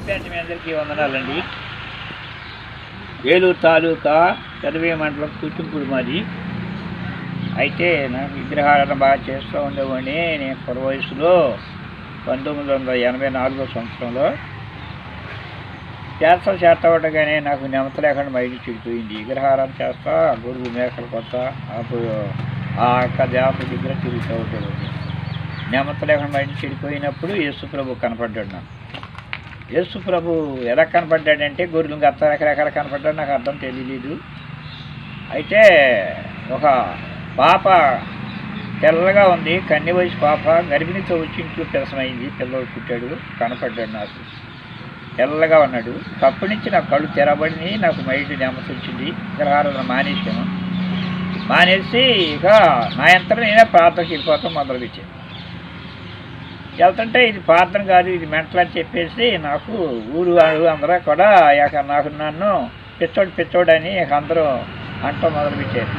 ప్రభుత్వానికి మీ అందరికీ వందనాలండి. ఏలూరు తాలూకా పెదవే మండలం కూచింపూడి మాది. అయితే నాకు విగ్రహాలను బాగా చేస్తూ ఉండేవాడిని. నేను పొర వయసులో 1984 సంవత్సరంలో చేస్తా ఉండగానే నాకు నెమత లేకుండా మైండ్ చెడిపోయింది. విగ్రహారం చేస్తా, గొడుగు మేకలు కొత్త అప్పుడు ఆ యొక్క దేవత దగ్గర తిరుగుతూ ఉండేవాడిని. నెమత లేకుండా మైండ్ చెడిపోయినప్పుడు యేసు ప్రభు కనపడ్డాడు నాకు. యేసు ప్రభు ఎలా కనపడ్డాడంటే గొర్రెలు గత్త రకరకాల కనపడ్డాడు, నాకు అర్థం తెలియలేదు. అయితే ఒక పాప తెల్లగా ఉంది, కన్య వయసు పాప, గర్భిణితో వచ్చి ఇంట్లో పెరసమైంది, పిల్లలు పుట్టాడు, కనపడ్డాడు నాకు. తెల్లగా ఉన్నాడు. అప్పటి నుంచి నాకు కళ్ళు తెరబడి నాకు మైండ్ నెమ్మది వచ్చింది. విగ్రహారాధన మానేసి ఇక నా యంత్రం నేనే ప్రార్థనకి వెళ్ళిపోతాం మొదలుపెట్టాను. వెళ్తుంటే ఇది ప్రార్థన కాదు, ఇది మెంటల్ అని చెప్పేసి నాకు ఊరు వాడు అందరూ కూడా నన్ను పిచ్చోడు అని అందరూ అంటూ మొదలుపెట్టారు.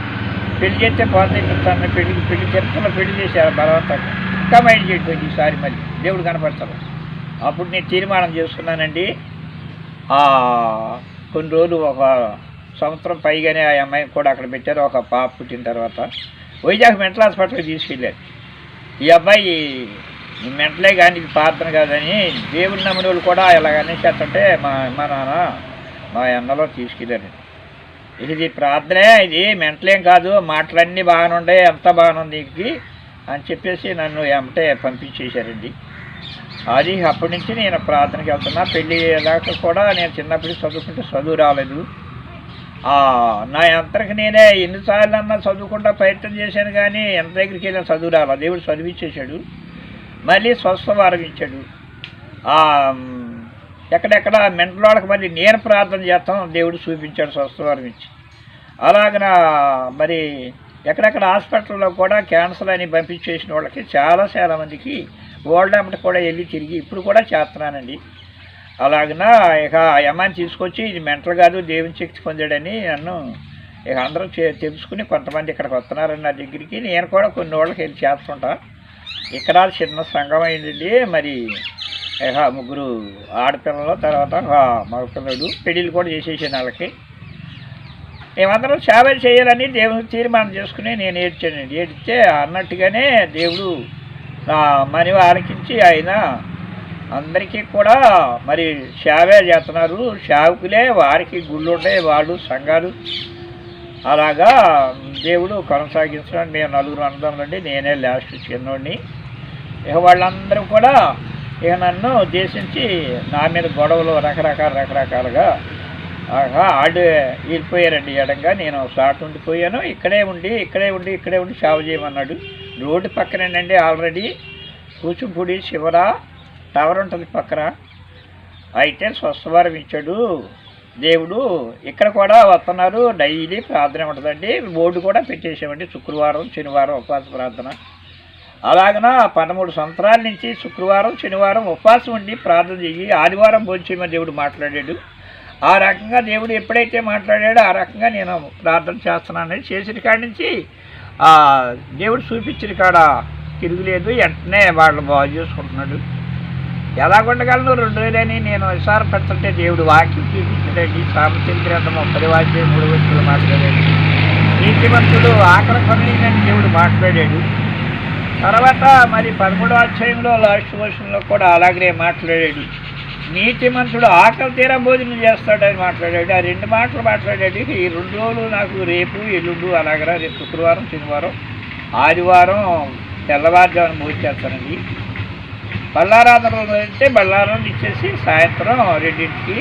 పెళ్లి చేస్తే పోతాను, పెళ్లి చెప్తున్నా, పెళ్లి చేశారు బలవంతంగా. ఇంకా మైండ్ చేయకపోయింది ఈసారి మళ్ళీ దేవుడు కనపడతారు. అప్పుడు నేను తీర్మానం చేసుకున్నానండి. కొన్ని రోజులు ఒక సంవత్సరం పైగానే ఆ అమ్మాయిని కూడా అక్కడ పెట్టారు. ఒక పాప పుట్టిన తర్వాత వైజాగ్ మెంటల్ హాస్పిటల్కి తీసుకెళ్ళారు. ఈ అబ్బాయి మెంటలే కానీ ఇది ప్రార్థన కాదని దేవుడు నమ్మిన వాళ్ళు కూడా ఇలాగనే చేస్తుంటే మా నాన్న మా అన్నలో తీసుకెళ్ళారు. ఇది ప్రార్థనే, ఇది మెంటలేం కాదు, మాటలన్నీ బాగానే ఉండే, ఎంత బాగానుంది ఇది అని చెప్పేసి నన్ను ఏమంటే పంపించేశారండి. అది అప్పటి నుంచి నేను ప్రార్థనకి వెళ్తున్నా. పెళ్ళి దాకా కూడా నేను చిన్నప్పుడు చదువుకుంటే చదువు రాలేదు. నా అంతరికి నేనే ఎన్నిసార్లు అన్నా చదువుకుంటా ప్రయత్నం చేశాను, కానీ ఎంత దగ్గరికి వెళ్ళినా చదువు రాలేదు. దేవుడు చదివించేశాడు, మళ్ళీ స్వస్థవారం ఇచ్చాడు. ఎక్కడెక్కడ మెంటల్ వాళ్ళకి మళ్ళీ నేను ప్రార్థన చేస్తాం, దేవుడు చూపించాడు స్వస్థవారం ఇచ్చి. అలాగన మరి ఎక్కడెక్కడ హాస్పిటల్లో కూడా క్యాన్సర్ అని పంపించేసిన వాళ్ళకి చాలా మందికి ఓల్డ్ కూడా వెళ్ళి తిరిగి ఇప్పుడు కూడా చేస్తున్నానండి. అలాగన ఇక యమాన్ని తీసుకొచ్చి ఇది మెంటల్ కాదు, దేవుని శక్తి పొందాడని నన్ను ఇక అందరూ తెలుసుకుని కొంతమంది ఇక్కడికి వస్తున్నారని నా దగ్గరికి. నేను కూడా కొన్ని వాళ్ళకి వెళ్ళి చేస్తుంటా. ఇక్కడ చిన్న సంఘం అయిందండి. మరి ఇక 3 ఆడపిల్లలు, తర్వాత మగపిల్లడు, పెళ్ళిళ్ళు కూడా చేసేసాను వాళ్ళకి. మేమందరం సేవ చేయాలని దేవునికి తీర్మానం చేసుకుని నేను ఏడ్చానండి. ఏడిస్తే అన్నట్టుగానే దేవుడు నా మనవి ఆలకించి ఆయన అందరికీ కూడా మరి సేవే చేస్తున్నారు. సేవకులే, వారికి గుళ్ళు ఉంటాయి, వాళ్ళు సంఘాలు, అలాగా దేవుడు కొనసాగించడానికి మేము 4 అన్నదమ్ములండి, నేనే లాస్ట్ చిన్నోడిని. ఇక వాళ్ళందరూ కూడా ఇక నన్ను ఉద్దేశించి నా మీద గొడవలు రకరకాలుగా ఆడు వెళ్ళిపోయారండి. ఎడంగా నేను షార్ట్ ఉండిపోయాను. ఇక్కడే ఉండి సేవ చేయమన్నాడు. రోడ్డు పక్కనేనండి. ఆల్రెడీ కూచిపూడి శివర టవర్ ఉంటుంది పక్కన. అయితే స్వస్థవారం ఇచ్చాడు దేవుడు. ఇక్కడ కూడా వస్తున్నారు, డైలీ ప్రార్థన ఉంటుందండి. బోర్డు కూడా పెట్టేసామండి, శుక్రవారం శనివారం ఉపవాస ప్రార్థన. అలాగన 13 సంవత్సరాల నుంచి శుక్రవారం శనివారం ఉపవాసం ఉండి ప్రార్థన చెయ్యి, ఆదివారం భోజనం దేవుడు మాట్లాడాడు. ఆ రకంగా దేవుడు ఎప్పుడైతే మాట్లాడాడో ఆ రకంగా నేను ప్రార్థన చేస్తున్నానని చేసిన కాడి నుంచి దేవుడు చూపించిన కాడ తిరుగులేదు. వెంటనే వాళ్ళు బాగు చేసుకుంటున్నాడు. ఎలాగుండగలను 2 రోజులని నేను విచారపడుతుంటే దేవుడు వాక్యం చూపించాడండి. సామెతల గ్రంథం 30:3 మాట్లాడాడు. నీతిమంతుడు ఆకలి కొనలేదని దేవుడు మాట్లాడాడు. తర్వాత మరి 13వ అధ్యాయంలో లాస్ట్ వర్షంలో కూడా అలాగే మాట్లాడాడు. నీతిమంతుడు ఆకలి తీరా భోజనం చేస్తాడని మాట్లాడాడు. ఆ 2 మాటలు మాట్లాడాడు. ఈ 2 రోజులు నాకు రేపు ఎల్లుండు అలాగరా, రేపు శుక్రవారం శనివారం ఆదివారం తెల్లవారుజామున భోజనం చేస్తానండి. బళ్ళారాధనలు అయితే బళ్ళారం ఇచ్చేసి సాయంత్రం 2ంటికి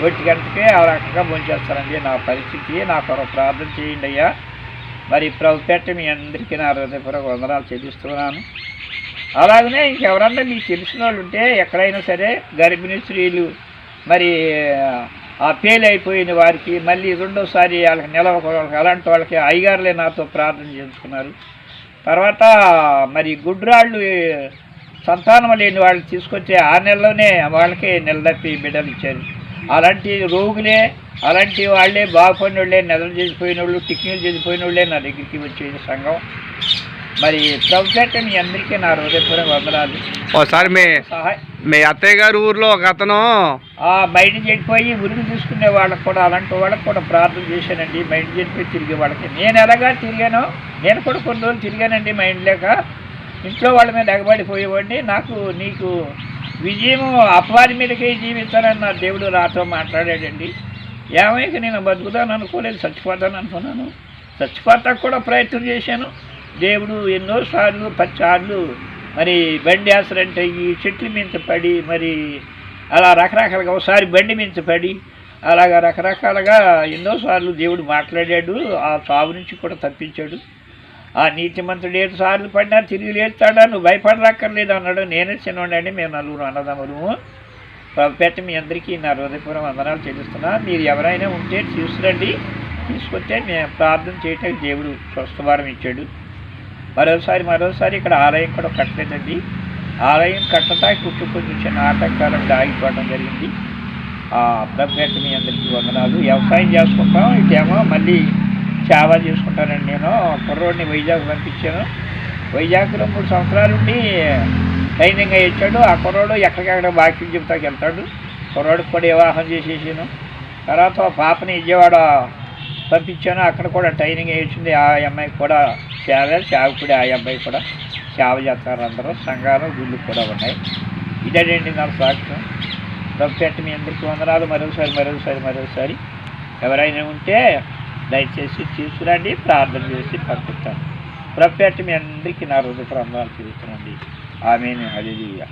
1 గంటకి ఆ రకంగా భోజనం చేస్తానండి. నా పరిస్థితి, నా కొరకు ప్రార్థన చేయండి అయ్యా. మరి ప్రభుత్వం మీ అందరికీ నా హృదయపూర్వక వందనాలు చెల్లిస్తున్నాను. అలాగనే ఇంకెవరన్నా మీకు తెలిసిన వాళ్ళు ఉంటే ఎక్కడైనా సరే గర్భిణీ స్త్రీలు, మరి ఫెయిల్ అయిపోయిన వారికి మళ్ళీ 2వసారి వాళ్ళకి నిలవడానికి అలాంటి వాళ్ళకి అయ్యగారులే నాతో ప్రార్థన చేసుకున్నారు. తర్వాత మరి గుడ్రాళ్ళు సంతానం లేని వాళ్ళు తీసుకొచ్చి 6 నెలల్లోనే వాళ్ళకే నిలదప్పి బిడ్డలు ఇచ్చారు. అలాంటి రోగులే, అలాంటి వాళ్ళే, బాగుపోయిన వాళ్ళే, నెలలు చేసిపోయిన వాళ్ళు, టిక్నీలు చేసిపోయిన వాళ్ళే నా దగ్గరికి వచ్చే సంఘం. మరి ప్రభుత్వం మీ అందరికీ నా హృదయపూర్వక వందనాలు. ఒకసారి సహాయం మీ అత్తయ్య గారి ఊర్లో ఒక అతను బయట చెడిపోయి ఉరికి తీసుకునే వాళ్ళకు కూడా, అలాంటి వాళ్ళకి కూడా ప్రార్థన చేశానండి. మైండ్ చెడిపోయి తిరిగే వాళ్ళకి నేను ఎలాగా తిరిగానో, నేను కూడా కొన్ని రోజులు తిరిగానండి మైండ్ లేక. ఇంట్లో వాళ్ళ మీద ఎగబడిపోయేవాడిని. నీకు విజయం అపవాది మీదకే జీవించాలని నా దేవుడు నాతో మాట్లాడాడండి. ఏమైతే నేను బతుకుతాను అనుకోలేదు, చచ్చిపోతాను అనుకున్నాను. చచ్చిపోతాకు కూడా ప్రయత్నం చేశాను. దేవుడు ఎన్నోసార్లు 10 సార్లు మరి బండి యాక్సిడెంట్ అయ్యి చెట్ల మీద పడి, మరి అలా రకరకాలుగా ఒకసారి బండి మీద పడి, అలాగా రకరకాలుగా ఎన్నోసార్లు దేవుడు మాట్లాడాడు. ఆ చావు నుంచి కూడా తప్పించాడు. ఆ నీతిమంతుడు 7 సార్లు పడినా తిరిగి లేస్తాడా, నువ్వు భయపడక్కర్లేదు అన్నాడు. నేనే చిన్నవాడిని, మేము 4 అన్నదమ్ములము. ప్రభుత్వం మీ అందరికీ నా హృదయపూర్వక వందనాలు చెల్లిస్తున్నా. మీరు ఎవరైనా ఉంటే తీసుకురండి, తీసుకొస్తే మేము ప్రార్థన చేయటానికి దేవుడు స్వస్థవారం ఇచ్చాడు. మరోసారి ఇక్కడ ఆలయం కూడా కట్టలేదండి. ఆలయం కట్టడానికి కొంచెం చిన్న ఆటంకాలను ఆగిపోవడం జరిగింది. ప్రభుత్వం మీ అందరికీ వందనాలు. వ్యవసాయం చేసుకుంటాం, ఇటేమో మళ్ళీ సేవ చేసుకుంటానండి. నేను కుర్రోడిని వైజాగ్ పంపించాను. వైజాగ్లో 3 సంవత్సరాలు ఉండి ట్రైనింగ్ ఇచ్చాడు. ఆ కుర్రోడు ఎక్కడికెక్కడ వాక్యం చెబుతాకి వెళ్తాడు. కుర్రోడికి కూడా వివాహం చేసేసాను. తర్వాత పాపని విజయవాడ పంపించాను. అక్కడ కూడా ట్రైనింగ్ వేయించింది. ఆ అమ్మాయికి కూడా సేవకుడి ఆ అబ్బాయి కూడా సేవ చేస్తారు. అందరూ సంఘాలు గుళ్ళు కూడా ఉన్నాయి. ఇదేంటి నా సాక్ష్యం. ప్రభుత్వం మీ అందరికీ వందనాలు. మరోసారి ఎవరైనా ఉంటే దయచేసి తీసుకురండి, ప్రార్థన చేసి పంపిస్తాను. ప్రభుత్వం మీ అందరికీ నా హృదయపూర్వక వందనాలు తెలుస్తున్నాండి. ఆమేన్. హల్లెలూయా.